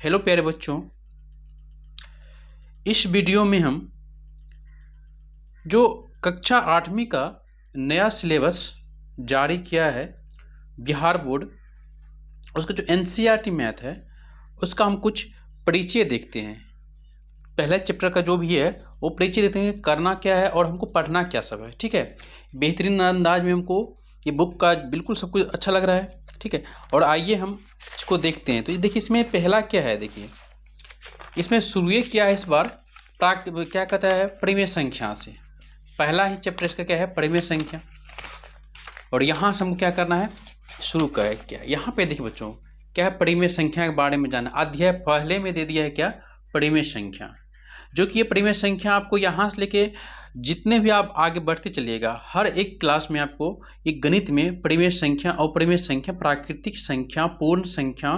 Hello प्यारे बच्चों, इस वीडियो में हम जो कक्षा 8वीं का नया सिलेबस जारी किया है बिहार बोर्ड, उसका जो एनसीईआरटी मैथ है उसका हम कुछ परिचय देखते हैं। पहले चैप्टर का जो भी है वो परिचय देते हैं, करना क्या है और हमको पढ़ना क्या सब है। ठीक है, बेहतरीन अंदाज में हमको ये बुक का बिल्कुल सब कुछ अच्छा लग रहा है। ठीक है, और आइए हम इसको देखते हैं। तो ये देखिए, इसमें पहला क्या है, देखिए इसमें शुरू किया है इस बार क्या कहता है, परिमेय संख्या से। पहला ही चैप्टर इसका क्या है, परिमेय संख्या। और यहाँ से हमको क्या करना है, शुरू करें क्या। यहाँ पे देखिए बच्चों, क्या है, परिमेय संख्या के बारे में जानना। अध्याय पहले में दे दिया है क्या, परिमेय संख्या। जो कि ये परिमेय संख्या आपको यहाँ से लेके जितने भी आप आगे बढ़ते चलिएगा, हर एक क्लास में आपको एक गणित में परिमेय संख्या, अपरिमेय संख्या, प्राकृतिक संख्या, पूर्ण संख्या,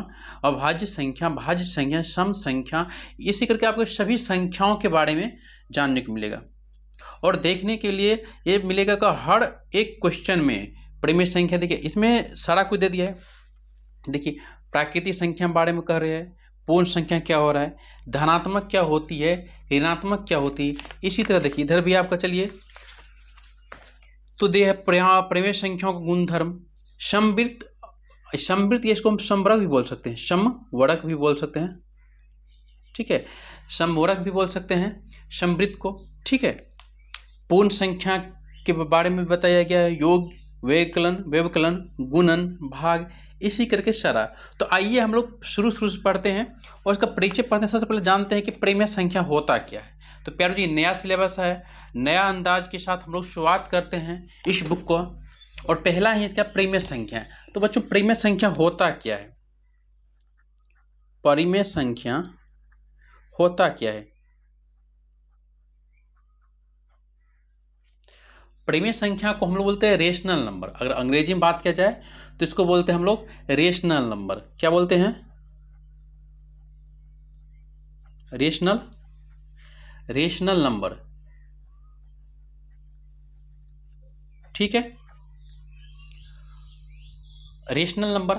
अभाज्य संख्या, भाज्य संख्या, सम संख्या, इसी करके आपको सभी संख्याओं के बारे में जानने को मिलेगा। और देखने के लिए ये मिलेगा कि हर एक क्वेश्चन में परिमेय संख्या, देखिए इसमें सारा कुछ दे दिया है। देखिए प्राकृतिक संख्या के बारे में कह रहे हैं, पूर्ण संख्या क्या हो रहा है, धनात्मक क्या होती है, ऋणात्मक क्या होती है। इसी तरह देखिए इधर भी आपका चलिए तो दे है परिमेय संख्याओं का गुणधर्म, समवृत्त, इसको हम समवर्ग भी बोल सकते हैं, समवर्ग भी बोल सकते हैं। ठीक है, समवर्ग भी बोल सकते हैं समवृत्त को। ठीक है, पूर्ण संख्या के बारे में बताया गया है, योग, व्यवकलन, गुणन, भाग, इसी करके सारा। तो आइए हम लोग शुरू से पढ़ते हैं और इसका परिचय पढ़ते हैं। सबसे पहले जानते हैं कि परिमेय संख्या होता क्या है। तो प्यारो जी, नया सिलेबस है, नया अंदाज के साथ हम लोग शुरुआत करते हैं इस बुक को। और पहला ही इसका परिमेय संख्या है। तो बच्चों, परिमेय संख्या होता क्या है, परिमेय संख्या होता क्या है। परिमेय संख्या को हम लोग बोलते हैं रेशनल नंबर। अगर अंग्रेजी में बात किया जाए तो इसको बोलते हैं हम लोग रेशनल नंबर। क्या बोलते हैं, रेशनल नंबर। ठीक है, रेशनल नंबर।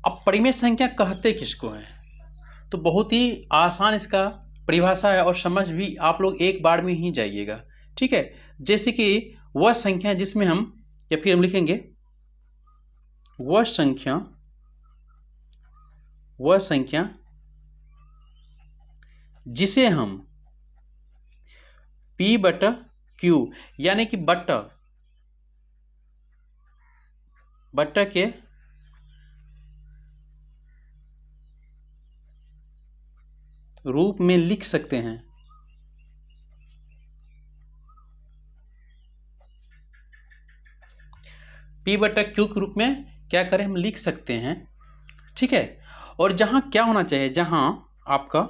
अब परिमेय संख्या कहते किसको है, तो बहुत ही आसान इसका परिभाषा है और समझ भी आप लोग एक बार में ही जाइएगा। ठीक है, जैसे कि वह संख्या जिसमें हम, या फिर हम लिखेंगे वह संख्या जिसे हम P/Q यानी कि बट्टा के रूप में लिख सकते हैं। P/Q के रूप में क्या करें, हम लिख सकते हैं। ठीक है, और जहां क्या होना चाहिए, जहां आपका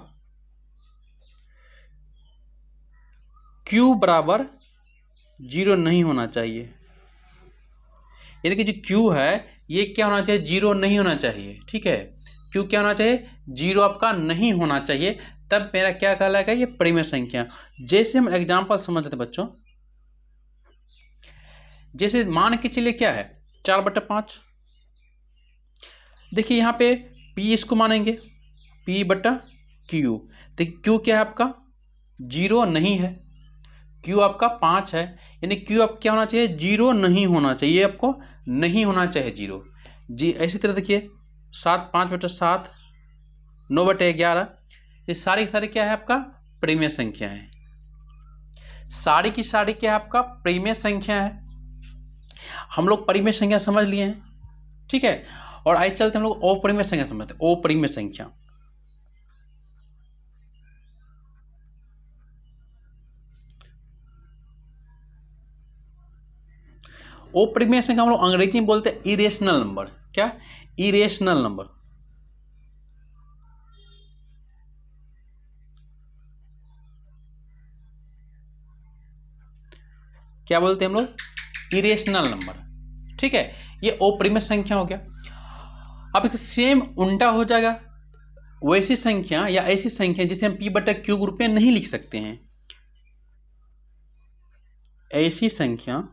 Q बराबर 0 नहीं होना चाहिए, यानी कि जो Q है ये क्या होना चाहिए, 0 नहीं होना चाहिए। ठीक है, Q क्या होना चाहिए, 0 आपका नहीं होना चाहिए, तब मेरा क्या कहलाएगा, ये परिमेय संख्या। जैसे हम एग्जाम्पल समझते थे बच्चों, जैसे मान के चलिए क्या है, 4/5। देखिए यहाँ पे P इसको मानेंगे P/Q। देखिए Q क्या है आपका, 0 नहीं है, Q आपका 5 है, यानी Q आप क्या होना चाहिए, 0 नहीं होना चाहिए, आपको नहीं होना चाहिए 0 जी। इसी तरह देखिए 7, 5/7, 9/11, ये सारी की सारी क्या है आपका, परिमेय संख्या है। सारी की सारी क्या है आपका, परिमेय संख्या है। हम लोग परिमेय संख्या समझ लिए हैं। ठीक है, और आइए चलते हम लोग अपरिमेय संख्या समझते हैं। अपरिमेय संख्या, अपरिमेय संख्या हम लोग अंग्रेजी में बोलते हैं इरेशनल नंबर। क्या, इरेशनल नंबर। क्या बोलते हैं हम लोग, इरेशनल नंबर। ठीक है, ये अपरिमेय संख्या हो गया। अब सेम उल्टा हो जाएगा, वैसी संख्या या ऐसी संख्या जिसे हम P/Q ग्रुप में नहीं लिख सकते हैं, ऐसी संख्या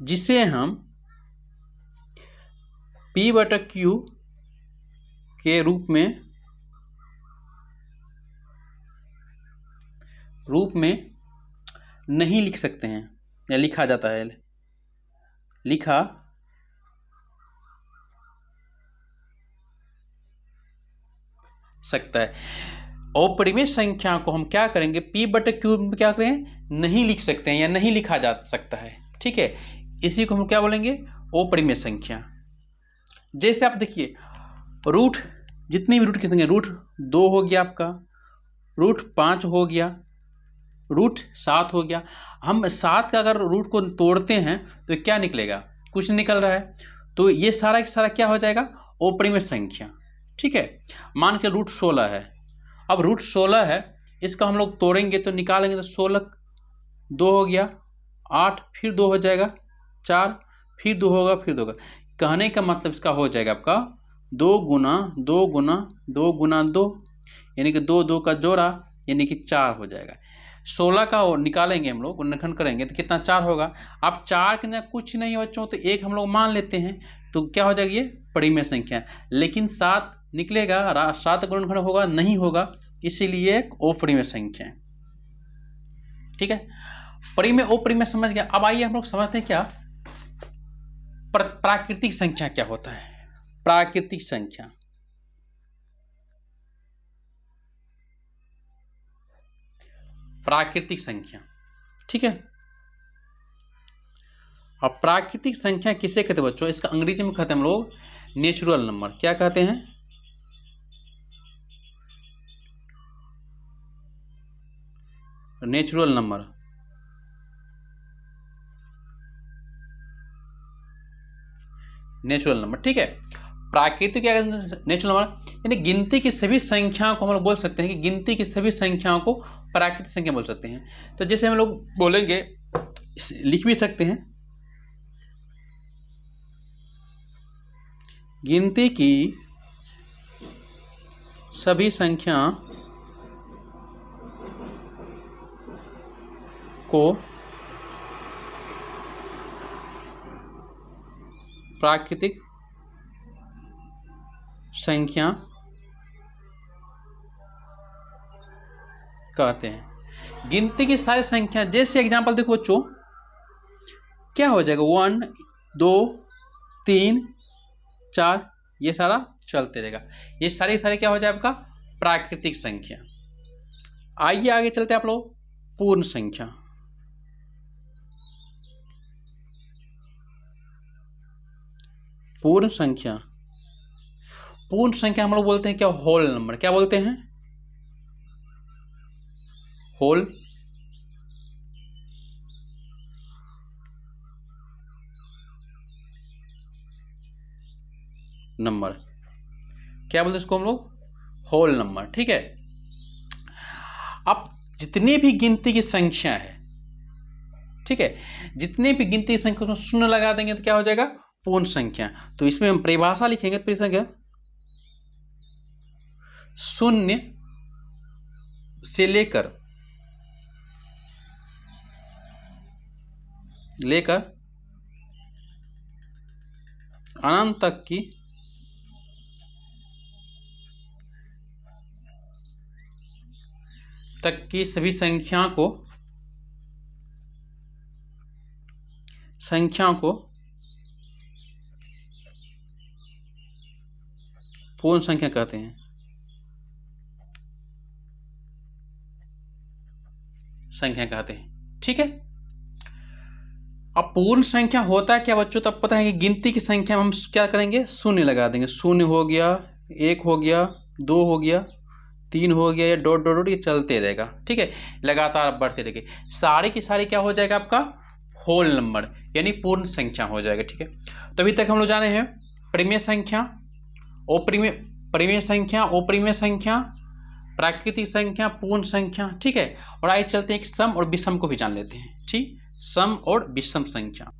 जिसे हम P/Q के रूप में नहीं लिख सकते हैं या लिखा जाता है, लिखा सकता है। अपरिमेय संख्या को हम क्या करेंगे, p/q में क्या करें, नहीं लिख सकते हैं या नहीं लिखा जा सकता है, ठीक है। इसी को हम क्या बोलेंगे, अपरिमेय संख्या। जैसे आप देखिए रूट, जितनी भी रूट की संख्या, रूट 2 हो गया आपका, रूट 5 हो गया, रूट 7 हो गया। हम 7 का अगर रूट को तोड़ते हैं तो क्या निकलेगा, कुछ निकल रहा है। तो ये सारा का सारा क्या हो जाएगा, अपरिमेय संख्या, ठीक है। मान के रूट 16 है, अब रूट 16 है, इसका हम लोग तोड़ेंगे तो निकालेंगे तो 16 2 हो गया, 8 फिर 2 हो जाएगा, 4 फिर 2 होगा, फिर 2 होगा। कहने का मतलब इसका हो जाएगा आपका 2 गुना 2 गुना 2 गुना 2, यानी कि 2 2 का जोड़ा, यानी कि 4 हो जाएगा। 16 का निकालेंगे हम लोग, गुणनखंड करेंगे तो कितना, 4 होगा। अब 4 के अंदर कुछ नहीं है बच्चों, तो 1 हम लोग मान लेते हैं, तो क्या हो जाएगी, ये परिमेय संख्या। लेकिन 7 निकलेगा, 7 गुणनखंड होगा, नहीं होगा, इसीलिए अपरिमेय संख्या है, ठीक है। परिमेय अपरिमेय समझ गया। अब आइए हम लोग समझते हैं क्या प्राकृतिक संख्या क्या होता है। प्राकृतिक संख्या, प्राकृतिक संख्या, ठीक है। अब प्राकृतिक संख्या किसे कहते हैं बच्चों, इसका अंग्रेजी में कहते हैं हम लोग नेचुरल नंबर। क्या कहते हैं, नेचुरल नंबर। नेचुरल नंबर, ठीक है। प्राकृतिक क्या, नेचुरल नंबर, यानी गिनती की सभी संख्याओं को हम लोग बोल सकते हैं कि गिनती की सभी संख्याओं को प्राकृतिक संख्या बोल सकते हैं। तो जैसे हम लोग बोलेंगे, लिख भी सकते हैं, गिनती की सभी संख्या को प्राकृतिक संख्या कहते हैं। गिनती की सारी संख्या, जैसे एग्जांपल देखो बच्चों, क्या हो जाएगा, 1 2 3 4, ये सारा चलते रहेगा। ये सारे क्या हो जाए आपका, प्राकृतिक संख्या। आइए आगे चलते हैं आप लोग, पूर्ण संख्या। पूर्ण संख्या, पूर्ण संख्या हम लोग बोलते हैं क्या, होल नंबर। क्या बोलते हैं, होल नंबर। क्या बोलते हैं इसको हम लोग, होल नंबर, ठीक है। अब जितनी भी गिनती की संख्या है, ठीक है, जितने भी गिनती की संख्या उसमें शून्य लगा देंगे तो क्या हो जाएगा, पूर्ण संख्या। तो इसमें हम परिभाषा लिखेंगे, तो संख्या शून्य से लेकर अनंत तक की सभी संख्या को पूर्ण संख्या कहते हैं। संख्या कहते हैं, ठीक है। अब पूर्ण संख्या होता है क्या बच्चों, तब पता है कि गिनती की संख्या में हम क्या करेंगे, शून्य लगा देंगे। शून्य हो गया, 1 हो गया, 2 हो गया, 3 हो गया, या डॉट डॉट डॉट, ये चलते रहेगा, ठीक है, लगातार बढ़ते रहेंगे। सारी की सारी क्या हो जाएगा आपका, होल नंबर, यानी पूर्ण संख्या हो जाएगा, ठीक है। तो अभी तक हम लोग जाने हैं परिमेय संख्या, परिमेय संख्या, अपरिमेय संख्या, प्राकृतिक संख्या, पूर्ण संख्या, ठीक है। और आइए चलते हैं एक सम और विषम को भी जान लेते हैं, ठीक। सम और विषम संख्या।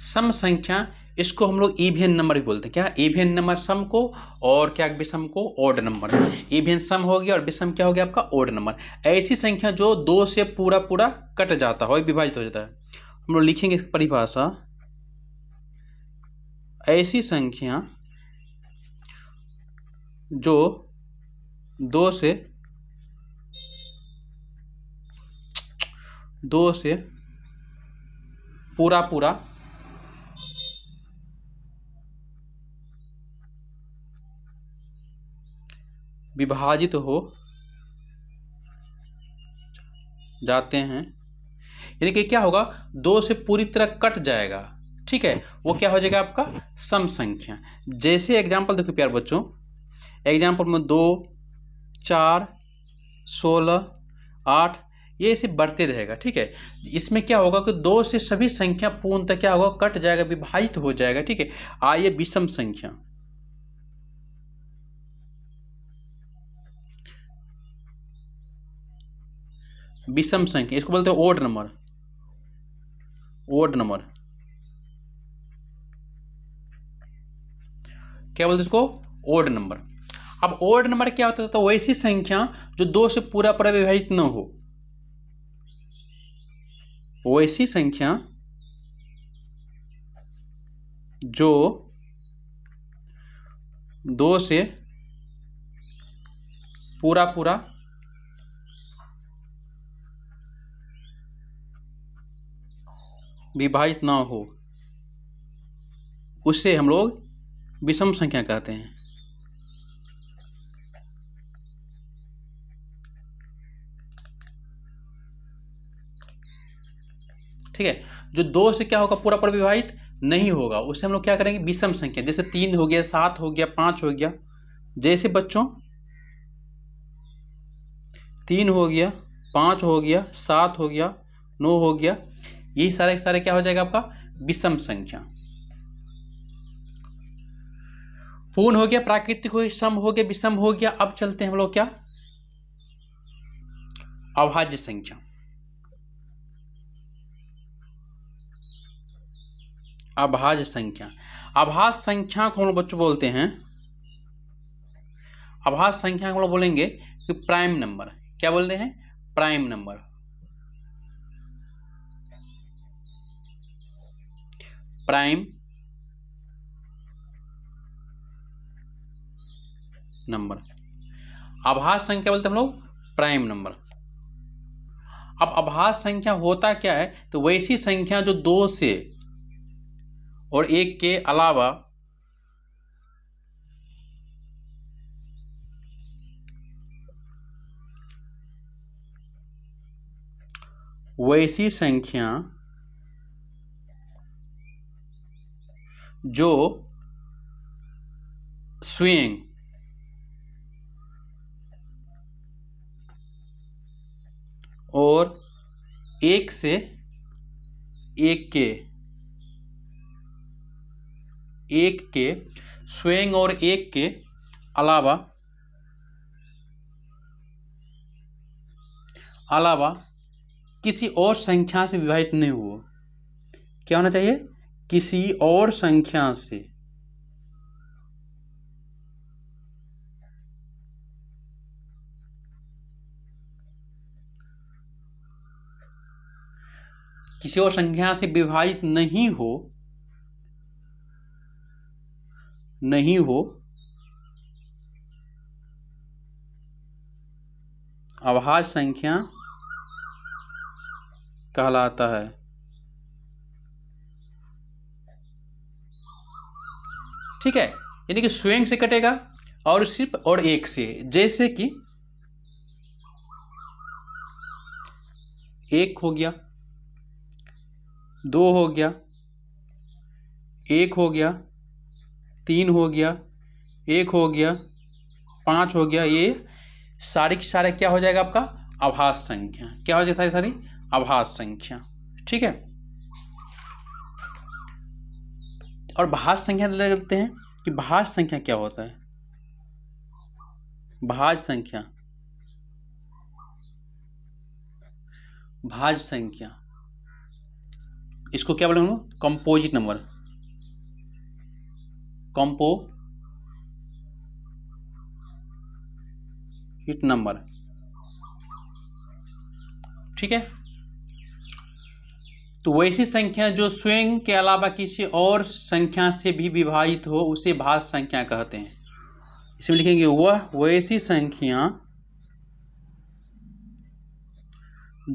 सम संख्या, इसको हम लोग इवन नंबर भी बोलते हैं। क्या, इवन नंबर सम को, और क्या विषम को, ऑड नंबर। इवन सम हो गया और विषम क्या हो गया आपका, ऑड नंबर। ऐसी संख्या जो 2 से पूरा पूरा कट जाता है, विभाजित हो जाता है। हम लोग लिखेंगे इसकी परिभाषा, ऐसी संख्या जो 2 से पूरा पूरा विभाजित हो जाते हैं, यानी कि क्या होगा, 2 से पूरी तरह कट जाएगा, ठीक है, वो क्या हो जाएगा आपका सम संख्या। जैसे एग्जांपल देखो प्यार बच्चों, एग्जांपल में 2, 4, 16, 8 ये ऐसे बढ़ते रहेगा, ठीक है। इसमें क्या होगा कि 2 से सभी संख्या पूर्णतः क्या होगा, कट जाएगा, विभाजित हो जाएगा, ठीक है। आइए विषम संख्या, विषम संख्या इसको बोलते हैं ओड नंबर, ओड नंबर क्या बोलते हैं इसको, ओड नंबर। अब ओड नंबर क्या होता है, तो वैसी संख्या जो 2 से पूरा पूरा विभाजित न हो, वैसी संख्या जो 2 से पूरा पूरा विभाजित ना हो, उससे हम लोग विषम संख्या कहते हैं। ठीक है, जो 2 से क्या होगा, पूरा पूरा विभाजित नहीं होगा, उससे हम लोग क्या करेंगे, विषम संख्या। जैसे 3 हो गया, 7 हो गया, 5 हो गया, जैसे बच्चों 3 हो गया, 5 हो गया, 7 हो गया, 9 हो गया, ये सारे क्या हो जाएगा आपका विषम संख्या। पूर्ण हो गया, प्राकृतिक हो गया, सम हो गया, विषम हो गया। अब चलते हैं हम लोग क्या, अभाज्य संख्या। अभाज्य संख्या, अभाज्य संख्या को हम लोग बच्चों बोलते हैं, अभाज्य संख्या को हम लोग बोलेंगे कि प्राइम नंबर। क्या बोलते हैं, प्राइम नंबर। प्राइम नंबर, अभाज्य संख्या बोलते हैं हम लोग प्राइम नंबर। अब अभाज्य संख्या होता क्या है, तो वैसी संख्या जो 2 से और 1 के अलावा वैसी संख्या जो स्वयं और 1 से 1 के स्वयं और 1 के अलावा किसी और संख्या से विभाजित नहीं हुआ। क्या होना चाहिए, किसी और संख्या से विभाजित नहीं हो अभाज्य संख्या कहलाता है। ठीक है, यानी कि स्वयं से कटेगा और सिर्फ और 1 से, जैसे कि 1 हो गया, 2 हो गया, 1 हो गया, 3 हो गया, 1 हो गया, 5 हो गया, ये सारे के सारे क्या हो जाएगा आपका अभाज्य संख्या। क्या हो जाएगा, सारी अभाज्य संख्या। ठीक है, और भाज्य संख्या देखते हैं कि भाज्य संख्या क्या होता है। भाज्य संख्या, भाज्य संख्या इसको क्या बोलेंगे, कंपोजिट नंबर, कंपोजिट नंबर। ठीक है, तो वैसी संख्या जो स्वयं के अलावा किसी और संख्या से भी विभाजित हो, उसे भाज्य संख्या कहते हैं। इसमें लिखेंगे वह वैसी संख्या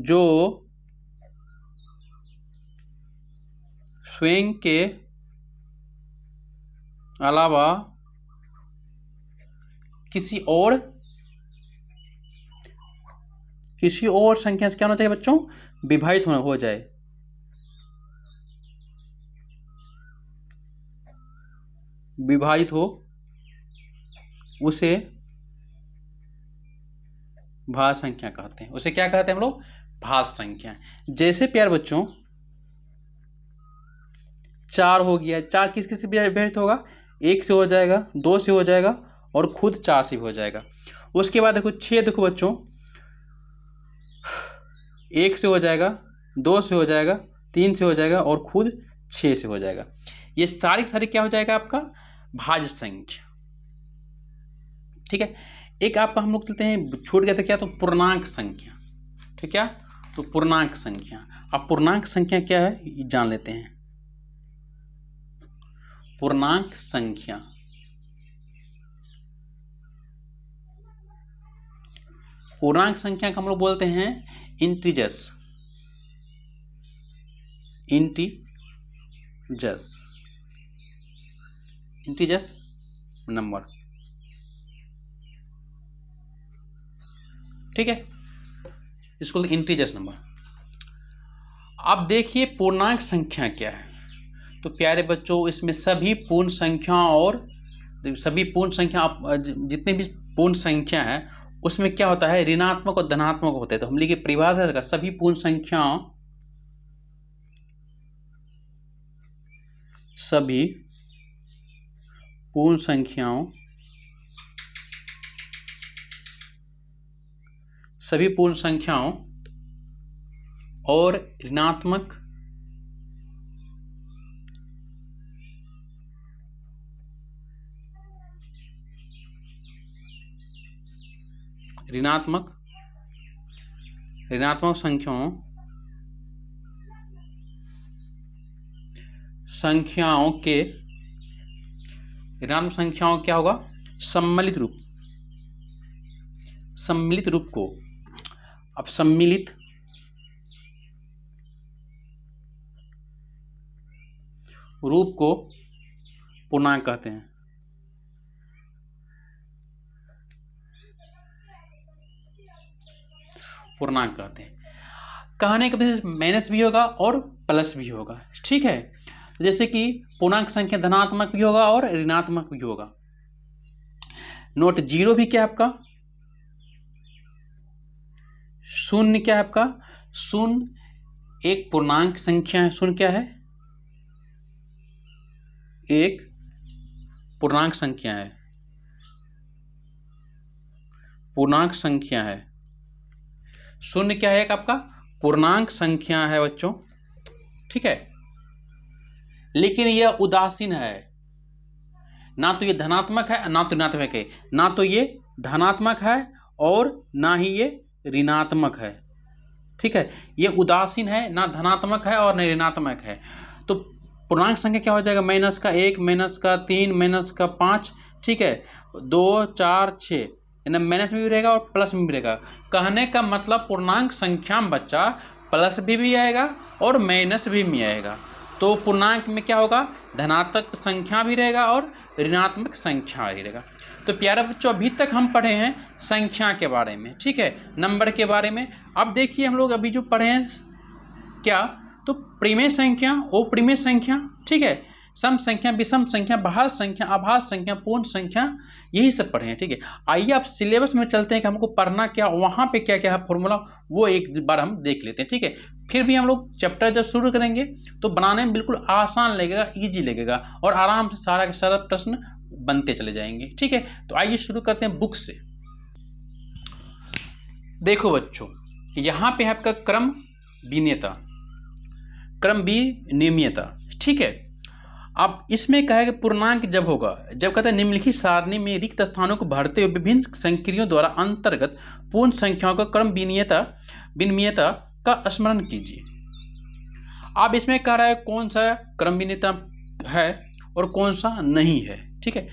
जो स्वयं के अलावा किसी और संख्या से क्या होना चाहिए बच्चों, विभाजित होना हो जाए। विभाजित हो उसे भाज्य संख्या कहते हैं। उसे क्या कहते हैं हम लोग, भाज्य संख्या। जैसे प्यार बच्चों 4 हो गया, 4 किस किस से विभाजित होगा, 1 से हो जाएगा, 2 से हो जाएगा और खुद 4 से भी हो जाएगा। उसके बाद देखो 6, देखो बच्चों 1 से हो जाएगा, 2 से हो जाएगा, 3 से हो जाएगा और खुद 6 से हो जाएगा। ये सारी सारी क्या हो जाएगा आपका, भाज्य संख्या। ठीक है। एक आपका हम लोग चलते हैं, छूट गया था क्या, तो पूर्णांक संख्या। ठीक है, तो पूर्णांक संख्या। अब पूर्णांक संख्या क्या है ये जान लेते हैं। पूर्णांक संख्या को हम लोग बोलते हैं इंटीजर्स। Integers number. ठीक है, इसको इंटीजर्स नंबर। अब देखिए पूर्णांक संख्या क्या है। तो प्यारे बच्चों इसमें सभी पूर्ण संख्या और जितने भी पूर्ण संख्या है उसमें क्या होता है, ऋणात्मक और धनात्मक होते हैं। तो हम लिखिए परिभाषा का, सभी पूर्ण संख्याओं और ऋणात्मक संख्याओं के ऋणात्मक संख्याओं क्या होगा, सम्मिलित रूप को। अब सम्मिलित रूप को पूर्णांक कहते हैं। कहने के माइनस भी होगा और प्लस भी होगा। ठीक है, जैसे कि पूर्णांक संख्या धनात्मक भी होगा और ऋणात्मक भी होगा। नोट 0 भी क्या है आपका, शून्य क्या है आपका, शून्य एक पूर्णांक संख्या है। शून्य क्या है, एक पूर्णांक संख्या है। शून्य क्या है, एक आपका पूर्णांक संख्या है बच्चों। ठीक है, लेकिन यह उदासीन है, ना तो ये धनात्मक है ना तो ऋणात्मक है, ना तो ये धनात्मक है और ना ही ये ऋणात्मक है। ठीक है, ये उदासीन है, ना धनात्मक है और न ऋणात्मक है। तो पूर्णांक संख्या क्या हो जाएगा, -1, -3, -5। ठीक है, 2, 4, 6, माइनस में भी रहेगा और प्लस में भी रहेगा। कहने का मतलब पूर्णांक संख्या में बच्चा प्लस भी आएगा और माइनस भी आएगा। तो पूर्णांक में क्या होगा, धनात्मक संख्या भी रहेगा और ऋणात्मक संख्या भी रहेगा। तो प्यारे बच्चों अभी तक हम पढ़े हैं संख्या के बारे में। ठीक है, नंबर के बारे में। अब देखिए हम लोग अभी जो पढ़े हैं क्या, तो परिमेय संख्या, अपरिमेय संख्या। ठीक है, सम संख्या, विषम संख्या, भाज्य संख्या, अभाज्य संख्या, पूर्ण संख्या, यही सब पढ़े हैं। ठीक है, आइए आप सिलेबस में चलते हैं कि हमको पढ़ना क्या, वहाँ पे क्या क्या है फॉर्मूला, वो एक बार हम देख लेते हैं। ठीक है, फिर भी हम लोग चैप्टर जब शुरू करेंगे तो बनाने में बिल्कुल आसान लगेगा, ईजी लगेगा और आराम से सारा के सारा प्रश्न बनते चले जाएंगे। ठीक है, तो आइए शुरू करते हैं बुक से। देखो बच्चों, यहाँ पे है आपका क्रम विनियमता। ठीक है, अब इसमें कहेगा पूर्णांक जब होगा, जब कहता है निम्नलिखित सारणी में रिक्त स्थानों को भरते हुए विभिन्न संक्रियों द्वारा अंतर्गत पूर्ण संख्याओं का क्रम विनिमयता का स्मरण कीजिए। अब इसमें कह रहा है कौन सा क्रम विनिमयता है और कौन सा नहीं है। ठीक है,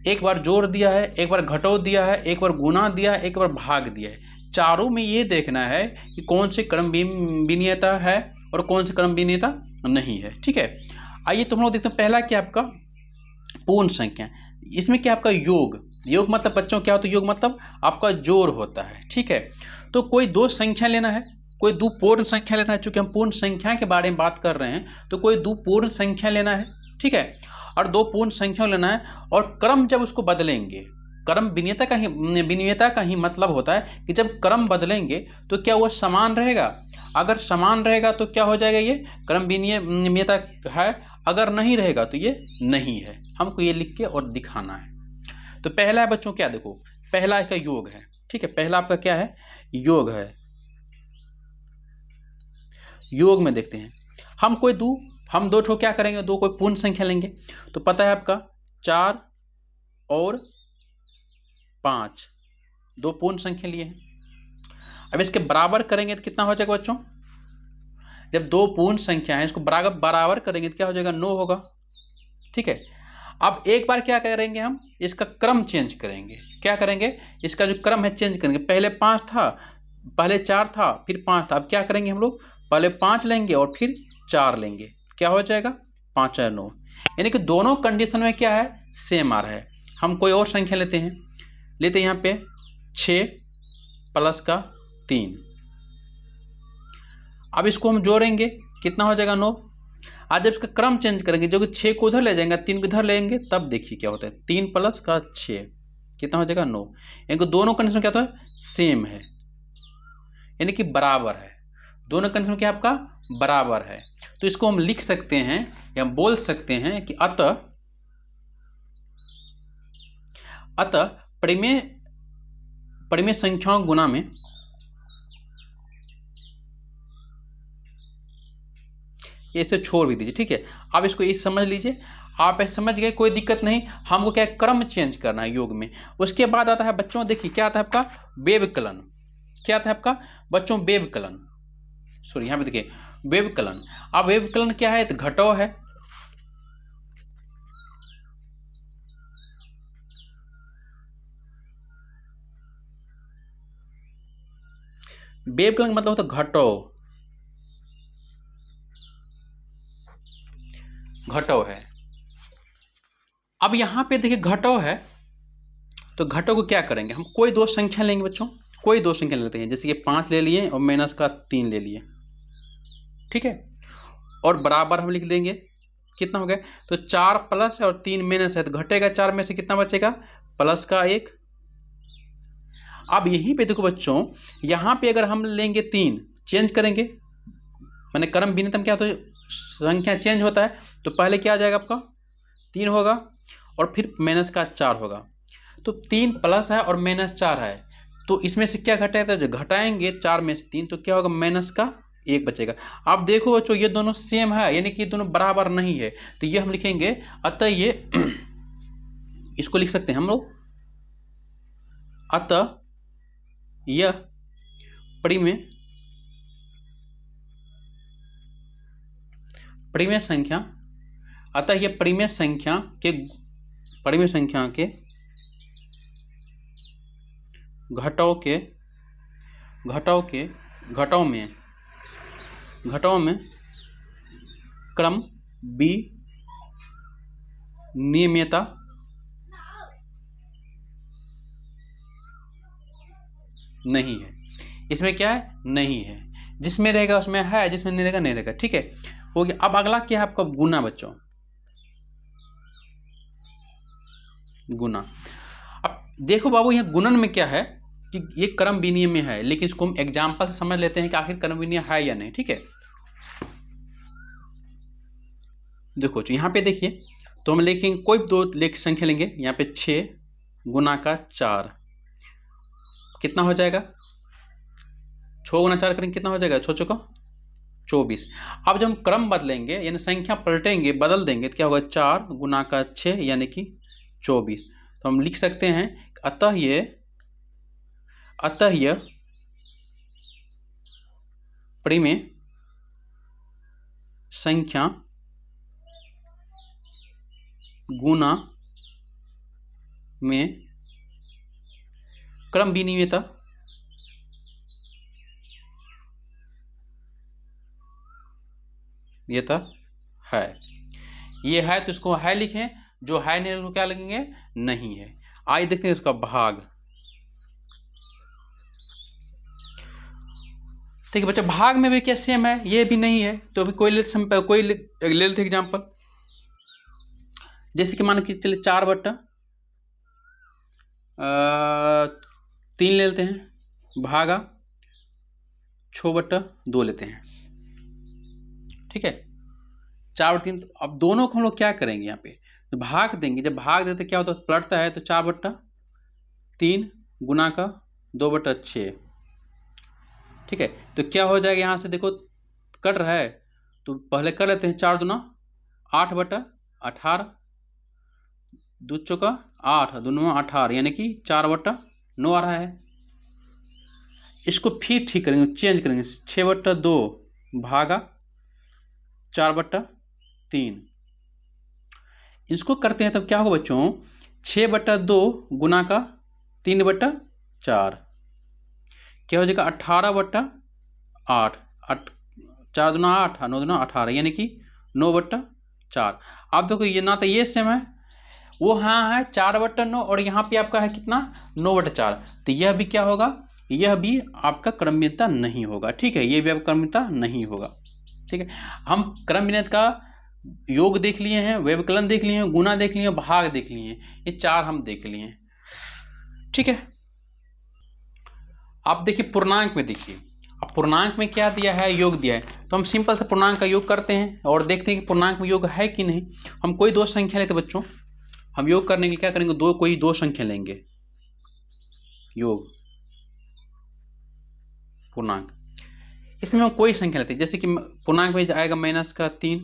एक बार जोड़ दिया है, एक बार घटाव दिया है, एक बार गुना दिया है, एक बार भाग दिया है। चारों में ये देखना है कि कौन से क्रम विनियता है और कौन से क्रम विनियता नहीं है। ठीक है, आइए तो हम लोग देखते हैं। पहला क्या आपका पूर्ण संख्या, इसमें क्या आपका योग। योग मतलब बच्चों क्या होता है, योग मतलब आपका जोड़ होता है। ठीक है, तो कोई दो संख्या लेना है, कोई दो पूर्ण संख्या लेना है। चूंकि हम पूर्ण संख्या के बारे में बात कर रहे हैं तो कोई दो पूर्ण संख्या लेना है। ठीक है, और दो पूर्ण संख्या लेना है, और क्रम जब उसको बदलेंगे, क्रम विनियता का ही मतलब होता है कि जब क्रम बदलेंगे तो क्या वो समान रहेगा। अगर समान रहेगा तो क्या हो जाएगा, ये क्रम विनियता है। अगर नहीं रहेगा तो ये नहीं है। हमको ये लिख के और दिखाना है। तो पहला है बच्चों क्या, देखो पहला इसका योग है। ठीक है, पहला आपका क्या है, योग है। योग में देखते हैं हम दो ठो क्या करेंगे, दो कोई पूर्ण संख्या लेंगे। तो पता है आपका 4 और 5 दो पूर्ण संख्या लिए हैं। अब इसके बराबर करेंगे तो कितना हो जाएगा बच्चों, जब दो पूर्ण संख्या है इसको बराबर करेंगे तो क्या हो जाएगा, 9 होगा। ठीक है, अब एक बार क्या करेंगे, हम इसका क्रम चेंज करेंगे। क्या करेंगे, इसका जो क्रम है चेंज करेंगे। पहले 5 था, पहले 4 था, फिर 5 था। अब क्या करेंगे हम लोग, पहले 5 लेंगे और फिर 4 लेंगे। क्या हो जाएगा, 5 और 9, यानी कि दोनों कंडीशन में क्या है, सेम आ रहा है। हम कोई और संख्या लेते हैं यहाँ पे 6 प्लस का 3। अब इसको हम जोड़ेंगे, कितना हो जाएगा, 9। आज जब इसका क्रम चेंज करेंगे, जो कि 6 को उधर ले जाएंगे, 3 को इधर लेंगे, तब देखिए क्या होता है, 3 प्लस का 6 कितना हो जाएगा, 9। यानी दोनों कंडीशन क्या होता है, सेम है, यानी कि बराबर है। दोनों कंडीशन क्या आपका बराबर है। तो इसको हम लिख सकते हैं या बोल सकते हैं कि अतः परिमेय संख्याओं गुना में इसे छोड़ भी दीजिए। ठीक है, आप इसको इस समझ लीजिए। आप ऐसे समझ गए, कोई दिक्कत नहीं। हमको क्या क्रम चेंज करना है योग में। उसके बाद आता है बच्चों, देखिए क्या आता है आपका व्यवकलन। क्या आता है आपका बच्चों, व्यवकलन। सॉरी, यहाँ पे देखिए व्यवकलन। अब व्यवकलन क्या है, तो घटाव है। व्यवकलन मतलब होता है घटाव है। अब यहाँ पे देखिए घटाव है, तो घटाव को क्या करेंगे, हम कोई दो संख्या लेंगे बच्चों। कोई दो संख्या लेते हैं, जैसे कि 5 ले लिए और माइनस का 3 ले लिए। ठीक है, और बराबर हम लिख देंगे, कितना हो गया, तो 4 प्लस है और 3 माइनस है, तो घटेगा 4 में से कितना बचेगा, प्लस का 1। अब यहीं पे देखो बच्चों, यहाँ पे अगर हम लेंगे 3, चेंज करेंगे, मैंने क्रम विनियतम क्या होता है, संख्या चेंज होता है, तो पहले क्या आ जाएगा आपका 3 होगा और फिर माइनस का 4 होगा। तो 3 प्लस है और माइनस 4 है, तो इसमें से क्या घटाएगा, जो घटाएंगे 4 में से 3, तो क्या होगा, माइनस का 1 बचेगा। आप देखो बच्चों, ये दोनों सेम है, यानी कि दोनों बराबर नहीं है, तो ये हम लिखेंगे अतः ये इसको लिख सकते हैं हम लोग, अतः यह परिमेय संख्या, अतः यह परिमेय संख्या के घटाव में क्रम विनियमितता नहीं है। इसमें क्या है, नहीं है। जिसमें रहेगा उसमें है, जिसमें नहीं रहेगा नहीं रहेगा। ठीक है, हो गया। अब अगला क्या है आपका, गुना बच्चों, गुना। अब देखो बाबू, यहाँ गुणन में क्या है कि ये क्रम विनिमय है, लेकिन इसको हम एग्जाम्पल से समझ लेते हैं कि आखिर क्रम विनिमय है या नहीं। ठीक है, देखो यहाँ पे देखिए, तो हम लिखेंगे कोई दो संख्या लेंगे। यहाँ पे 6 गुना का 4 कितना हो जाएगा, 6 गुना 4 करेंगे कितना हो जाएगा, 6 को 24। अब जब हम क्रम बदलेंगे, यानी संख्या पलटेंगे, बदल देंगे, तो क्या होगा, 4 गुना का 6 यानी कि 24। तो हम लिख सकते हैं अतः यह परिमेय संख्या गुना में क्रम विनिमयता है। ये है तो इसको है लिखें, जो है नहीं उसको क्या लगेंगे, नहीं है। आइए देखते हैं इसका भाग। ठीक है बच्चा, भाग में भी क्या सेम है, ये भी नहीं है। तो अभी कोई ले लेते एग्जाम्पल, जैसे कि मान के चले 4/3 ले लेते हैं, भागा 6/2 लेते हैं। ठीक है, 4/3। तो अब दोनों को हम लोग क्या करेंगे, यहाँ पे तो भाग देंगे। जब भाग देते क्या होता है, पलटता है, तो 4/3 गुना का 2/6। ठीक है, तो क्या हो जाएगा, यहाँ से देखो कट रहा है, तो पहले कर लेते हैं। 4 दूना 8/18, 2 चौका 8, 2 9 18, यानी कि 4/9 आ रहा है। इसको फिर ठीक करेंगे, चेंज करेंगे, 6/2 भागा 4/3। इसको करते हैं तब क्या होगा बच्चों, 6/2 गुना का 3/4, क्या हो जाएगा 18/8, 4 दूना 8, 9 दूना 18, यानी कि 9/4। आप देखो ये ना तो ये सेम है, वो हाँ है 4/9, और यहाँ पे आपका है कितना 9/4। तो यह भी क्या होगा, यह भी आपका क्रमविनियता नहीं होगा। ठीक है, ये भी आपका क्रमविनियता नहीं होगा। ठीक है, हम क्रमविनियत का योग देख लिए हैं, व्यवकलन देख लिए हैं, गुना देख लिए हैं, भाग देख लिए हैं, ये 4 हम देख लिए हैं। ठीक है, आप देखिए पूर्णांक में, देखिए अब पूर्णांक में क्या दिया है, योग दिया है। तो हम सिंपल से पूर्णांक का योग करते हैं और देखते हैं कि पूर्णांक में योग है कि नहीं। हम कोई दो संख्या लेते बच्चों, हम योग करने के लिए क्या करेंगे, कोई दो संख्या लेंगे, योग पूर्णांक। इसमें हम कोई संख्या लेते हैं, जैसे कि पूर्णांक में आएगा -3।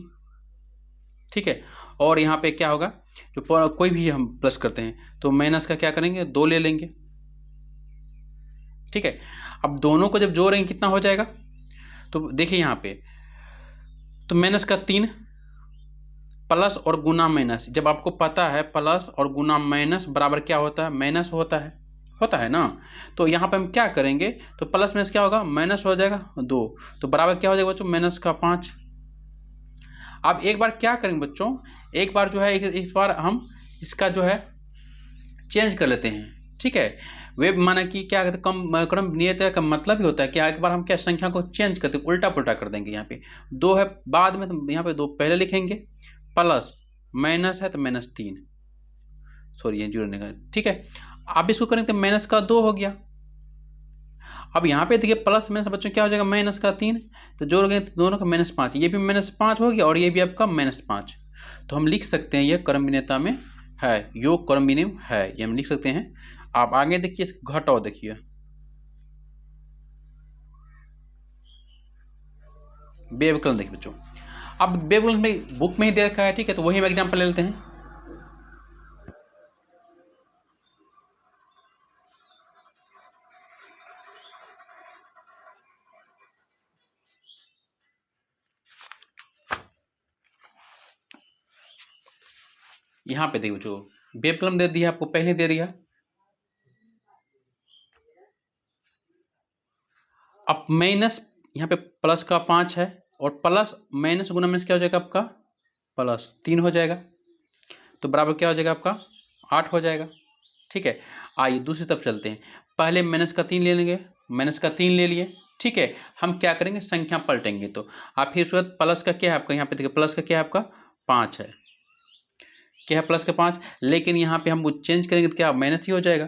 ठीक है, और यहाँ पे क्या होगा, जो कोई भी हम प्लस करते हैं तो माइनस का क्या करेंगे, 2 ले लेंगे। ठीक है, अब दोनों को जब जोड़ेंगे कितना हो जाएगा, तो देखिए यहाँ पे तो -3 प्लस और गुना माइनस, जब आपको पता है प्लस और गुना माइनस बराबर क्या होता है, माइनस होता है ना। तो यहाँ पे हम क्या करेंगे, तो प्लस माइनस क्या होगा, माइनस हो जाएगा 2, तो बराबर क्या हो जाएगा बच्चों, -5। अब एक बार क्या करेंगे बच्चों, एक बार जो है इस बार हम इसका जो है चेंज कर लेते हैं। ठीक है, वे माना कि क्या कहते हैं, क्रम विनिमयता का मतलब ही होता है कि एक बार हम क्या संख्या को चेंज करते हैं, उल्टा पुल्टा कर देंगे। यहाँ पे 2 है बाद में, तो यहाँ पे 2 पहले लिखेंगे, प्लस माइनस है तो -3, सॉरी ये 0 नहीं। ठीक है, आप इसको करेंगे तो -2 हो गया। अब यहाँ पे देखिए प्लस माइनस बच्चों क्या हो जाएगा, -3, तो जोड़ गए तो दोनों का -5, ये भी -5 हो गया और ये भी आपका -5। तो हम लिख सकते हैं ये क्रम विनिमयता में है, योग क्रम विनिमय है, ये हम लिख सकते हैं। आप आगे देखिए, घटाओ देखिए, व्यवकलन देखिए बच्चों। अब व्यवकलन में बुक में ही दे रखा है। ठीक है, तो वही हम एग्जांपल ले लेते हैं। यहाँ पे देखो, जो व्यवकलन दे दिया आपको, पहले दे दिया। अब माइनस यहाँ पे प्लस का 5 है, और प्लस माइनस गुना माइनस क्या हो जाएगा आपका, +3 हो जाएगा, तो बराबर क्या हो जाएगा आपका 8 हो जाएगा। ठीक है, आइए दूसरी तरफ चलते हैं। पहले -3 ले लेंगे, -3 ले लिए। ठीक है, हम क्या करेंगे, संख्या पलटेंगे। तो आप फिर उसके बाद प्लस का क्या है आपका, यहाँ पे देखिए प्लस का क्या है आपका 5 है, क्या है प्लस का 5, लेकिन यहाँ पे हम चेंज करेंगे तो क्या माइनस ही हो जाएगा।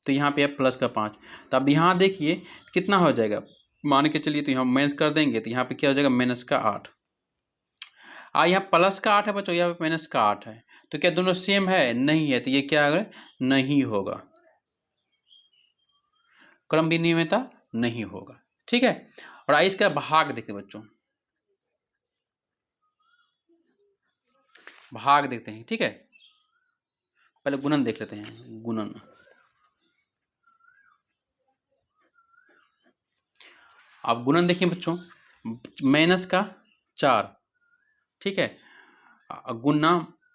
तो यहाँ पे है प्लस का 5, तो अब यहाँ देखिए कितना हो जाएगा, मान के चलिए तो यहाँ माइनस कर देंगे, तो यहाँ पे क्या हो जाएगा -8। यहाँ प्लस का 8 है बच्चों, यहाँ पे माइनस का 8 है, तो क्या दोनों सेम है, नहीं है, तो ये क्या है, नहीं होगा, क्रम विनिमयता नहीं होगा। ठीक है, और आइए इसका भाग देखते हैं बच्चों, भाग देखते हैं। ठीक है, पहले गुणन देख लेते हैं, गुणन। अब गुणन देखिए बच्चों, -4, ठीक है, गुना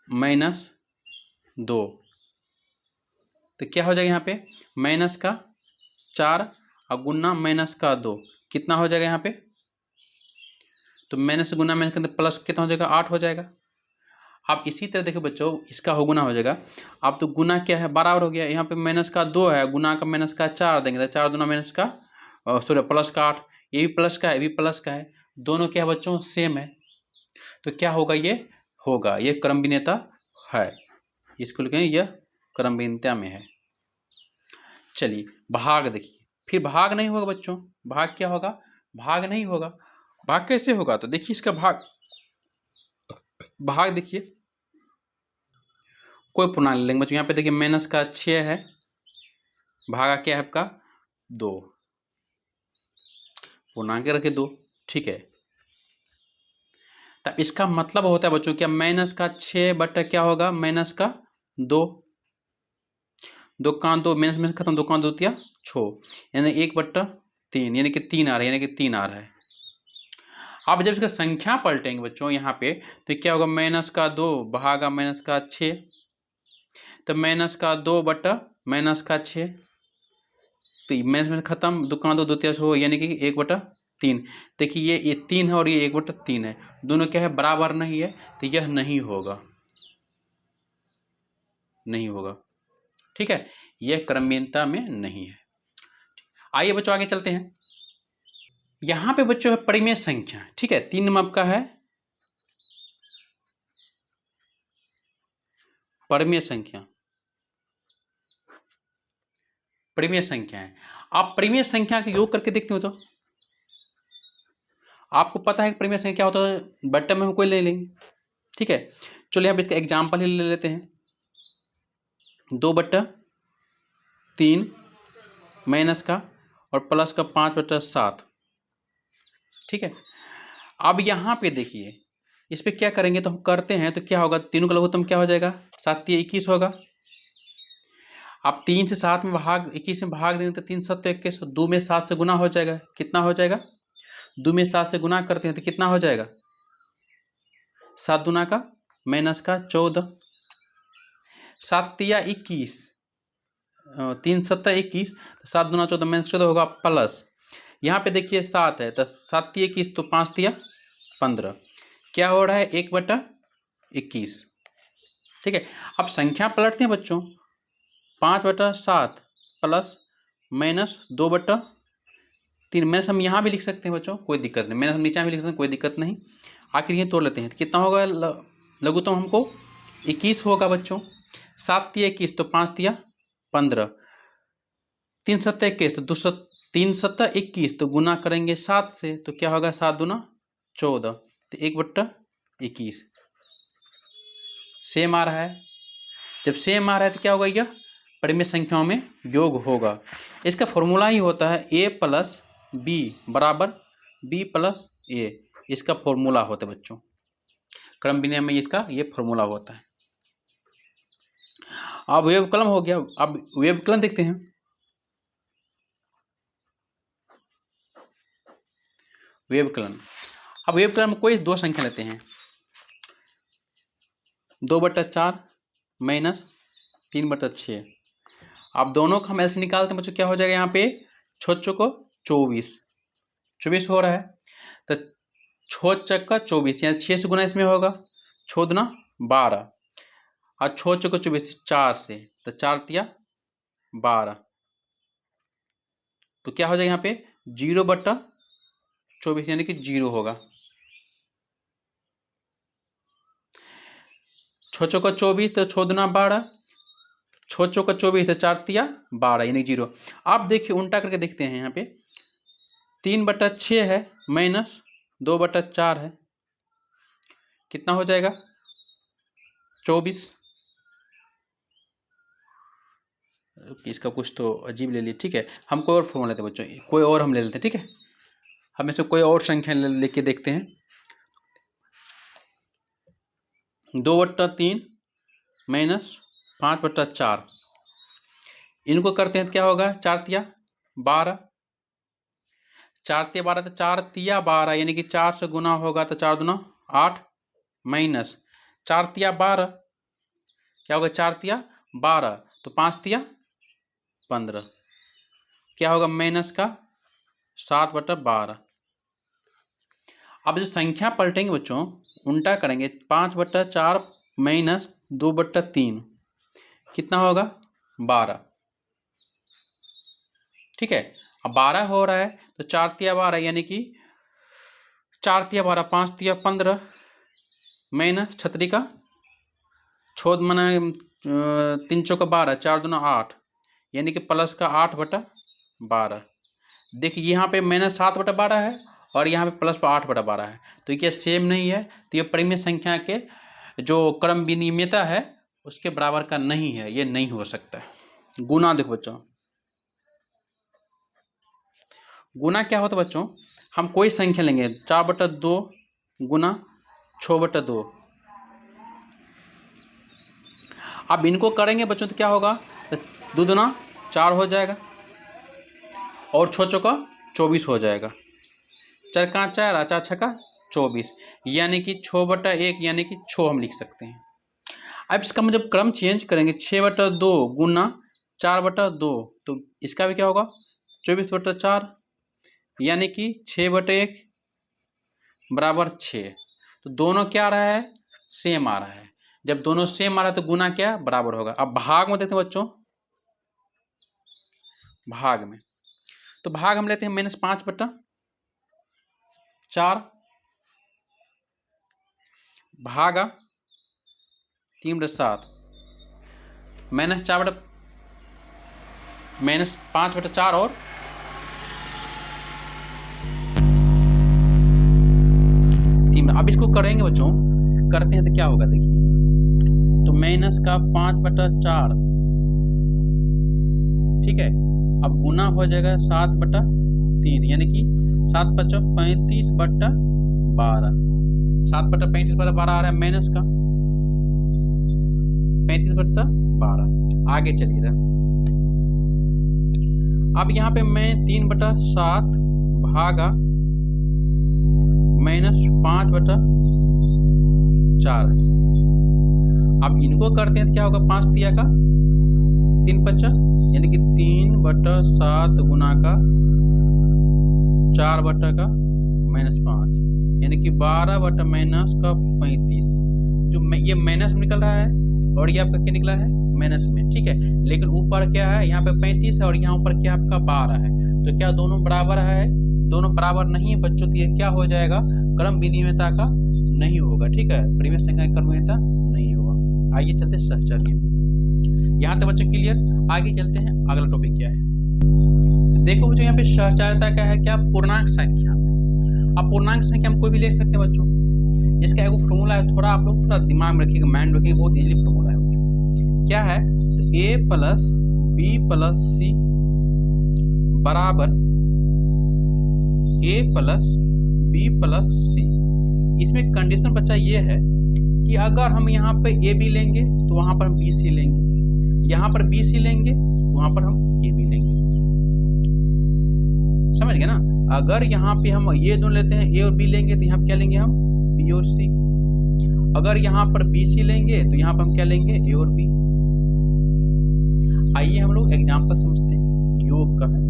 -2, तो क्या हो जाएगा यहाँ पे माइनस का 4 और गुना माइनस का 2 कितना हो जाएगा यहाँ पे, तो माइनस गुना माइनस के अंदर प्लस कितना हो जाएगा 8 हो जाएगा। अब इसी तरह देखो बच्चों इसका हो गुना हो जाएगा। अब तो गुना क्या है बराबर हो गया, यहाँ पे माइनस का 2 है, गुना का माइनस का 4 देंगे तो 4 दूना माइनस का सॉरी प्लस का 8, ये भी प्लस का है ये भी प्लस का है, दोनों क्या है बच्चों सेम है। तो क्या होगा ये होगा ये क्रम विनेता है, इसको लिखेंगे यह क्रम विनेता में है। चलिए भाग देखिए, फिर भाग नहीं होगा बच्चों, भाग क्या होगा, भाग नहीं होगा। भाग कैसे होगा, तो देखिए इसका भाग देखिए कोई पूर्णांक ले लेंगे बच्चों। यहाँ पे देखिए माइनस का 6 है, भागा क्या है आपका 2, पूर्णांक रखे 2, ठीक है। तब इसका मतलब होता है बच्चों क्या माइनस का 6 बटा क्या होगा माइनस का 2, 2 का 2 माइनस में खत्म, 2 का 2 तिया 6 यानी 1/3 यानी कि 3 आ रहा है, यानी कि 3 आ रहा है। अब जब इसका संख्या पलटेंगे बच्चों यहाँ पे तो क्या होगा माइनस का 2 भागा माइनस का 6, तो माइनस का 2 बटा माइनस का 6, तो माइनस में खत्म, 2 का 2 2 तिया 6 यानी कि 1/3। देखिए ये 3 है और ये 1/3 है, दोनों क्या है बराबर नहीं है, तो यह नहीं होगा, नहीं होगा, ठीक है, यह क्रमहीनता में नहीं है। आइए बच्चों आगे चलते हैं। यहां पे बच्चों है परिमेय संख्या, ठीक है, 3 नंबर का है परिमेय संख्या, परिमेय संख्या है। आप परिमेय संख्या का योग करके देखते हो तो आपको पता है कि परिमेय संख्या क्या होता है, बट्टे में हम कोई ले लेंगे, ठीक है। चलिए यहाँ पे इसका एग्जाम्पल ही ले लेते हैं, 2/3 माइनस का और प्लस का 5/7, ठीक है। अब यहाँ पे देखिए इस पे क्या करेंगे, तो हम करते हैं तो क्या होगा, तीनों का लघुत्तम क्या हो जाएगा 7 तिया 21 होगा। अब 3 से 7 में भाग 21 में भाग देंगे तो 3 7 21, 2 में 7 से गुना हो जाएगा, कितना हो जाएगा, 2 में 7 से गुना करते हैं तो कितना हो जाएगा 7 दूना का माइनस का 14, 7 तिया 21, 3 7 21, तो 7 दूना 14 माइनस 14 होगा प्लस, यहाँ पे देखिए 7 है तो 7 तिया 21 तो 5 तिया 15, क्या हो रहा है 1/21, ठीक है। अब संख्या पलटते हैं बच्चों, 5/7 प्लस माइनस 2/3, माइनस हम यहाँ भी लिख सकते हैं बच्चों कोई दिक्कत नहीं, माइनस हम नीचे भी लिख सकते हैं कोई दिक्कत नहीं। आखिर ये तोड़ लेते हैं तो कितना होगा लघुत्तम हमको 21 होगा बच्चों, 7 तिया 21 तो 5 तिया 15, 3 7 21 तो 3 7 21 तो गुना करेंगे 7 से तो क्या होगा 7 दूना 14, तो 1/21 सेम आ रहा है। जब सेम आ रहा है तो क्या होगा, यह परिमेय संख्याओं में योग होगा। इसका फॉर्मूला ही होता है a प्लस बी बराबर b प्लस a, इसका फॉर्मूला होता है बच्चों, क्रम विनय में इसका ये फॉर्मूला होता है। अब व्यवकलन हो गया, अब व्यवकलन देखते हैं। व्यवकलन, अब व्यवकलन में कोई दो संख्या लेते हैं, 2/4 माइनस 3/6। अब दोनों का हम एलसी निकालते हैं बच्चों, क्या हो जाएगा यहाँ पे छोचो को 24 हो रहा है, तो छोचक का 24 यानी 6 से गुना इसमें होगा, 6 दूना 12 और छोचो को 24 4 से, तो 4 तिया 12, तो क्या हो जाएगा यहाँ पे 0/24 यानी कि 0 होगा। छोचो का 24 तो 6 दूना 12, छोचो का 24 तो 4 तिया 12 यानी 0। आप देखिए उल्टा करके देखते हैं, यहाँ पे 3/6 है माइनस 2/4 है, कितना हो जाएगा 24। इसका कुछ तो अजीब ले लिए, ठीक है, हम कोई और फॉर्मूला लेते हैं बच्चों, कोई और हम ले लेते हैं, ठीक है, हम इसमें कोई और संख्या लेके देखते हैं। 2/3 माइनस 5/4, इनको करते हैं तो क्या होगा 4 तिया 12, 4 तिया 12 तो 4 तिया 12 यानी कि 4 से गुना होगा तो 4 दूना 8 माइनस 4 तिया 12, क्या होगा 4 तिया 12 तो 5 तिया 15, क्या होगा माइनस का 7/12। अब जो संख्या पलटेंगे बच्चों उल्टा करेंगे, 5/4 माइनस 2/3 कितना होगा 12। ठीक है, अब 12 हो रहा है तो 4 तिया 12 यानी कि 4 तिया 12, 5 तिया 15 माइनस 6 का छोड़ मना 3 चौका 12, 4 दूना 8 यानी कि प्लस का 8/12। देखिए यहाँ पे माइनस 7/12 है और यहाँ पे प्लस 8/12 है, तो ये सेम नहीं है, तो ये परिमेय संख्या के जो क्रम विनिमयता है उसके बराबर का नहीं है, ये नहीं हो सकता है। गुना देखो बच्चों, गुना क्या होता है बच्चों, हम कोई संख्या लेंगे 4/2 गुना 6/2। अब इनको करेंगे बच्चों तो क्या होगा, 2 दूना 4 हो जाएगा और 6 चौका 24 हो जाएगा, 4 का 4 4 6 का 24 यानी कि 6/1 यानी कि 6 हम लिख सकते हैं। अब इसका जब क्रम चेंज करेंगे 6/2 गुना 4/2 तो इसका भी क्या होगा 24/4 यानी कि 6/1 बराबर 6। तो दोनों क्या आ रहा है सेम आ रहा है, जब दोनों सेम आ रहा है तो गुना क्या बराबर होगा। अब भाग में देखते हैं बच्चों, भाग में तो भाग हम लेते हैं -5/4 भागा 3/7 -5/4 और 3। अब इसको करेंगे बच्चों, करते हैं तो क्या होगा देखिए, तो माइनस का 5/4 ठीक है, अब गुना हो जाएगा 7/3 यानी कि 7×5 35/12, 7/35/12 आ रहा है माइनस का 35/12। आगे चलिए था, अब यहाँ पे मैं 3/7 भागा -5/4। अब इनको करते हैं तो क्या होगा 5 तिया का 3×5 यानी कि 3/7 गुना का 4/5 यानी कि 12/-35। जो ये माइनस में निकल रहा है और ये आपका क्या निकला है माइनस में, ठीक है, लेकिन ऊपर क्या है यहाँ पे 35 है और यहाँ ऊपर क्या आपका 12 है, तो क्या दोनों बराबर है, दोनों बराबर नहीं है बच्चों, तो ये क्या हो जाएगा क्रम विनिमयता का नहीं होगा। ठीक है, परिमेय संख्या क्रम विनिमयता नहीं होगा। आइए चलते सहचर्य, यहाँ तक बच्चों क्लियर। आगे चलते हैं, अगला टॉपिक क्या है देखो बच्चों, यहाँ पे सहचार्यता क्या है, क्या पूर्णांक संख्या। अब पूर्णांक संख्या हम कोई भी ले सकते हैं बच्चों, इसका एक फॉर्मूला है, थोड़ा आप लोग थोड़ा दिमाग में रखिएगा, माइंड रखिएगा, बहुत इजीली फॉर्मूला है बच्चों। क्या है, तो a + b + c बराबर a + b + c। इसमें कंडीशन बच्चा ये है कि अगर हम यहाँ पे a b लेंगे तो वहां पर हम b c लेंगे, यहाँ पर b c लेंगे तो वहां पर हम a b लेंगे, समझ गए ना। अगर यहाँ पे हम ये दोनों लेते हैं a और b लेंगे तो यहाँ पे क्या लेंगे हम b और c, अगर यहाँ पर b c लेंगे तो यहाँ पर हम क्या लेंगे a और b। आइए हम लोग एग्जाम्पल समझते हैं, योग का है।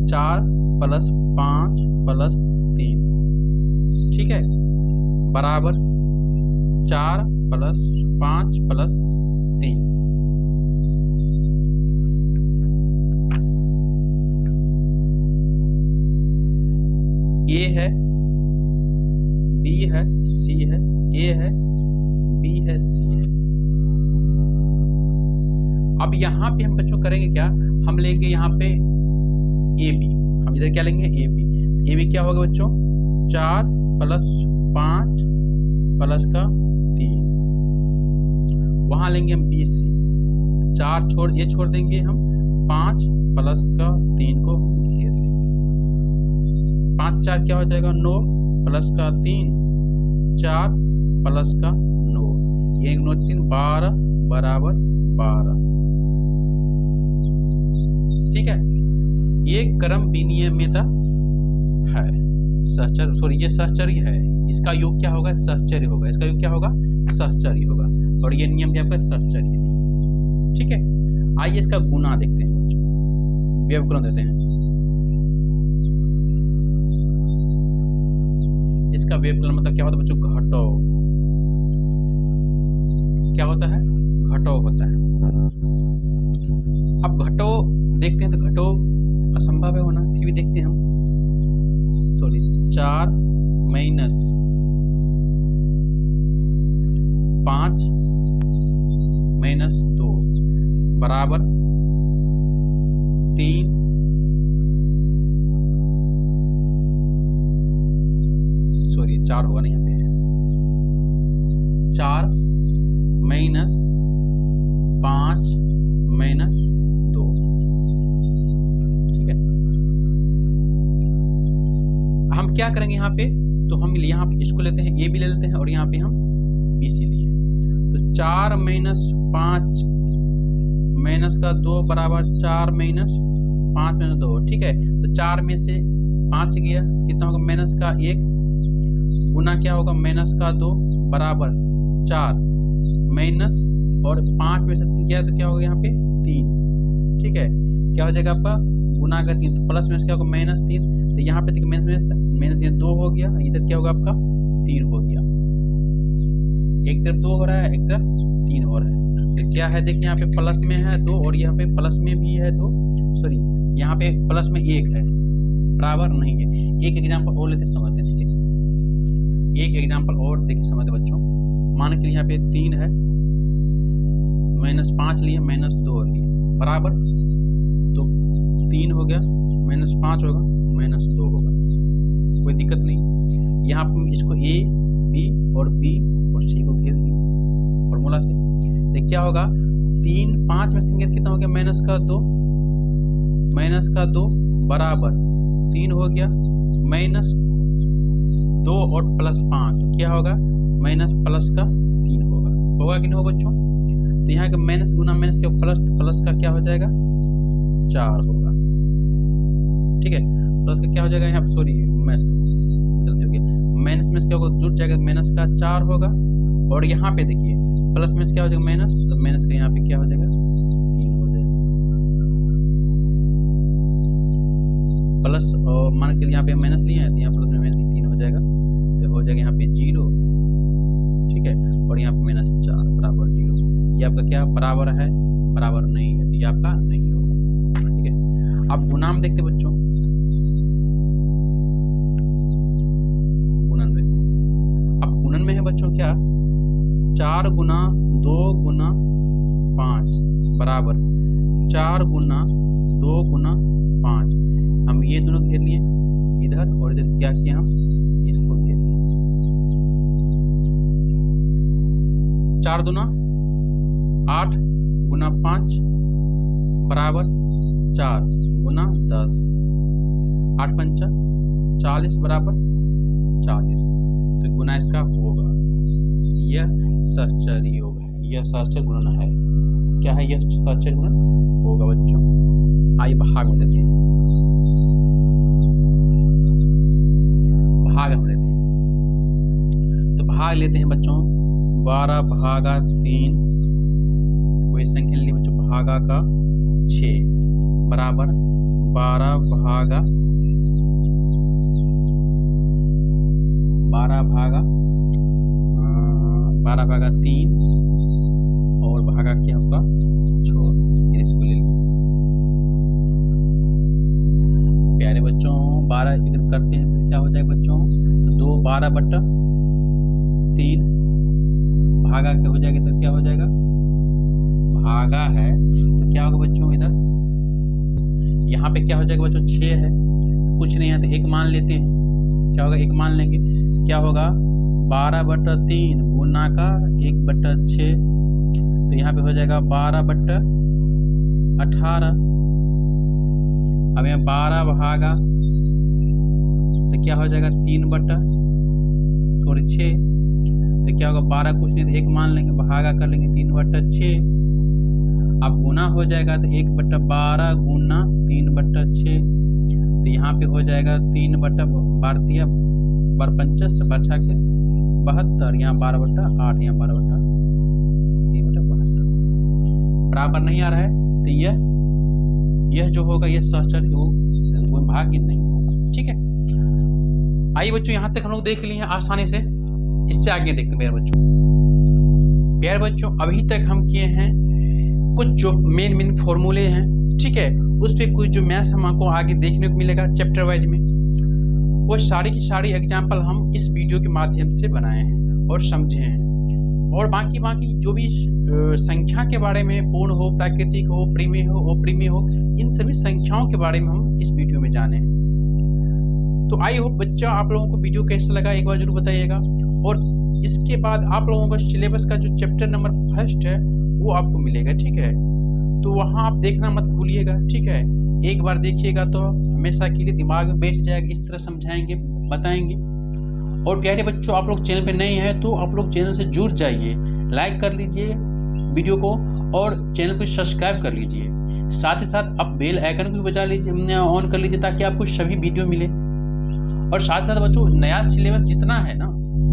चार + 5 + 3 ठीक है बराबर 4 + 5 + 3। ए है, बी है, सी है, ए है, बी है, सी है। अब यहाँ पे हम बच्चों करेंगे क्या, हम लेंगे यहाँ पे ए बी, हम इधर क्या लेंगे ए बी। ए बी क्या होगा बच्चों 4 + 5 + 3, वहां लेंगे हम बी सी, 4 छोड़ ये छोड़ देंगे हम, 5 + 3 को घेर लेंगे, 5 4 क्या हो जाएगा 9 + 3 4 + 9, ये 9 3 12 बराबर 12। ठीक है, ये क्रम विनिमयता है, सहचर्य, सॉरी ये सहचर्य है, इसका योग क्या होगा सहचर्य होगा, इसका योग क्या होगा सहचर्य। और ये नियम क्या आपका सहचर्य नियम। ठीक है, आइए इसका गुना देखते हैं बच्चों, व्यवकलन देते हैं। इसका व्यवकलन मतलब क्या होता है बच्चों, घटाव। क्या होता है, घटाव होता है। अब घटाव देखते हैं तो घटाव असंभव है होना, फिर भी देखते हैं हम। सॉरी, 4 माइनस 5 माइनस 2 बराबर 3 सॉरी 4 होगा ना, यहाँ पे 4 माइनस 5 माइनस 2। ठीक है, हम क्या करेंगे यहाँ पे, तो हम यहाँ पे इसको लेते हैं, ए भी ले लेते हैं और यहाँ पे हम बी सी लिए। तो 4 माइनस 5 माइनस का 2 बराबर 4 माइनस 5 माइनस 2। ठीक है, तो 4 में से 5 गया, कितना होगा, माइनस का 1 गुना क्या होगा, माइनस का 2 बराबर 4 माइनस और 5 में से गया तो क्या होगा यहाँ पे 3। ठीक है, क्या हो जाएगा आपका गुना का 3, तो प्लस में क्या होगा माइनस 3। तो यहाँ पे देखिए माइनस 2 हो गया, इधर क्या होगा आपका 3 हो गया। एक तरफ 2 हो रहा है, एक तरफ 3 हो रहा है। तो क्या है देखिए, यहाँ पे प्लस में है 2 और यहाँ पे प्लस में भी है 2, सॉरी यहाँ पे प्लस में 1 है, बराबर नहीं है। एक एग्जाम्पल और लेते समझते हैं। ठीक है, एक एग्जाम्पल और देखिए समझते बच्चों। मान के यहाँ पे 3 है, माइनस 5 लिए, माइनस 2 लिए, बराबर तो 3 हो गया, माइनस 5 होगा, माइनस 2 होगा, कोई दिक्कत नहीं। यहाँ पर इसको ए बी और बी और सी को घेर दी फॉर्मूला से। तो क्या होगा, 3 5 में से 3 कितना हो गया, माइनस का 2, माइनस का 2 बराबर 3 हो गया, माइनस 2 और प्लस 5 तो क्या होगा, माइनस प्लस का 3 होगा। होगा कि नहीं होगा बच्चों? तो यहाँ का माइनस गुना माइनस के प्लस, प्लस का क्या हो जाएगा 4 होगा। ठीक है, प्लस का क्या हो जाएगा यहाँ पे, सॉरी मैथ गलती हो गया, माइनस में क्या होगा, जुट जाएगा, माइनस का 4 होगा। और यहाँ पे देखिए प्लस में क्या हो जाएगा माइनस, तो माइनस का यहाँ पे क्या हो जाएगा 3 हो जाएगा। प्लस और मान के यहाँ पे माइनस लिए हैं तो यहाँ प्लस में माइनस 3 हो जाएगा, तो हो जाएगा यहाँ पे 0। ठीक है, और यहाँ पे माइनस 4 बराबर 0। ये आपका क्या बराबर है, बराबर नहीं है, तो ये आपका नहीं होगा। ठीक है, अब गुना में देखते बच्चों, गुणन में। अब गुणन में है बच्चों क्या, 4 गुना 2 गुना 5 बराबर 4 गुना 2 गुना 5। हम ये दोनों घेर लिए इधर, और इधर क्या किया, हम इसको घेर लिया। 4 दुना 8 गुना 5 बराबर 4 गुना 10, 8 पंचा 40 बराबर 40। तो गुना इसका होगा, यह सहचर्य योग है, यह सहचर्य गुणन है। क्या है, यह सहचर्य गुणन होगा बच्चों। आइए भाग में देते हैं, भाग हम लेते हैं। तो भाग लेते हैं बच्चों, 12 भागा 3, कोई संख्या ली बच्चों, भागा का 6 बराबर 12 भागा 3 और भागा क्या आपका छोड़, इसको ले लिया। प्यारे बच्चों 12 अगर करते हैं तो क्या हो जाएगा बच्चों, तो 2 12 बट्टा 3 भागा क्या हो जाएगा, तो क्या हो जाएगा, भागा है तो क्या होगा बच्चों, इधर यहाँ पे क्या हो जाएगा बच्चों, 6 है, कुछ नहीं है तो 1 मान लेते हैं। क्या होगा, 1 मान लेंगे, क्या होगा 12 बट्टा 3 गुना का 1 बट्टा 6, तो यहाँ पे हो जाएगा 12 बट्टा 18। अब यहाँ 12 भागा तो क्या हो जाएगा 3 बट्टा थोड़ी 6, तो क्या होगा 12 कुछ नहीं तो 1 मान लेंगे, भागा कर लेंगे 3 बट्टा 6। अब गुना हो जाएगा तो 1 बट्टा 12 गुना 3 बट्टा 6, तो यहाँ पे हो जाएगा 3 बट्टा 12 12 50 से बचा के 72, यहाँ 12 बट्टा 8, यहाँ 12 बट्टा बराबर नहीं आ रहा है तो यह जो होगा यह सहचर विभाज्य नहीं होगा। ठीक है, आइए बच्चों यहाँ तक हम लोग देख लिए हैं आसानी से। इससे आगे देखते हैं प्यारे बच्चों अभी तक हम किए हैं कुछ जो मेन फॉर्मूले हैं। ठीक है, उस पर कुछ जो मैथ्स हमको आगे देखने को मिलेगा चैप्टर वाइज में, वो सारी की सारी एग्जाम्पल हम इस वीडियो के माध्यम से बनाए हैं और समझे हैं। और बाकी जो भी संख्या के बारे में, पूर्ण हो, प्राकृतिक हो, परिमेय हो, अपरिमेय हो, इन सभी संख्याओं के बारे में हम इस वीडियो में जाने हैं। तो आई होप बच्चा आप लोगों को वीडियो कैसा लगा एक बार जरूर बताइएगा। और इसके बाद आप लोगों का सिलेबस का जो चैप्टर नंबर 1 है वो आपको मिलेगा। ठीक है, तो वहाँ आप देखना मत भूलिएगा। ठीक है, एक बार देखिएगा तो हमेशा के लिए दिमाग में बैठ जाएगा। इस तरह समझाएंगे, बताएंगे। और प्यारे बच्चों आप लोग चैनल पे नए हैं तो आप लोग चैनल से जुड़ जाइए, लाइक कर लीजिए वीडियो को और चैनल को सब्सक्राइब कर लीजिए। साथ ही साथ आप बेल आइकन को भी बजा लीजिए, ऑन कर लीजिए, ताकि आपको सभी वीडियो मिले। और साथ ही साथ बच्चों नया सिलेबस जितना है ना,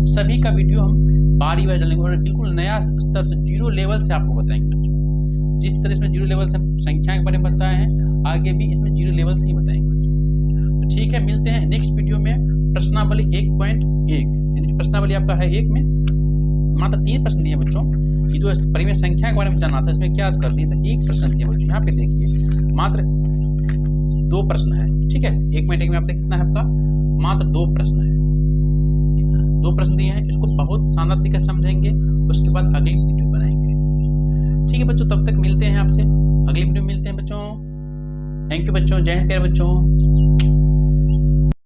सभी का वीडियो हम बारी बारी डालेंगे और बिल्कुल नया स्तर से, जीरो लेवल से आपको बताएंगे बच्चों। जिस तरह इसमें जीरो लेवल से संख्या के बारे में बताए हैं, आगे भी इसमें जीरो लेवल से ही बताएंगे बच्चों। तो ठीक है, मिलते हैं नेक्स्ट वीडियो में। प्रश्नावली 1.1 प्रश्नावली आपका है 1 में मात्र 3 प्रश्न दिए बच्चों। ये जो परिमेय संख्या के बारे में जानना था, इसमें क्या कर दिए थे, 1 प्रश्न दिया बच्चों। यहाँ पे देखिए मात्र 2 प्रश्न है। ठीक है, 1.1 में आप देख कितना है आपका, मात्र 2 प्रश्न है। 2 प्रश्न दिए हैं, इसको बहुत शानदार तरीके से समझेंगे, उसके बाद अगली वीडियो बनाएंगे। ठीक है बच्चों, तब तक मिलते हैं आपसे अगली वीडियो में मिलते हैं बच्चों। थैंक यू बच्चों, जय हिंद प्यारे बच्चों।